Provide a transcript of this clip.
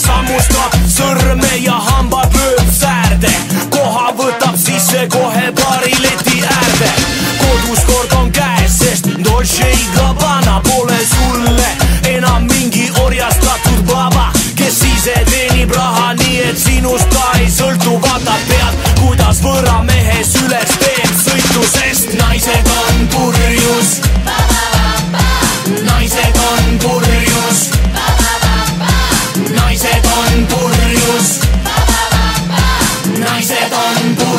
sammustab sõrme ja hambad lööb säärde. Koha võtab sisse kohe paari leti äärde. Kodus kord on käes, sest Dolce & Gabbana pole sulle enam mingi orjastatud baba, kes ise teenib raha nii, et sinust ka ei sõltu. Vaatad pead, kuidas võõra mehes üles teeb sõitu, sest naised on purjus. Naised on purjus. Naised on purjus. Naised on purjus.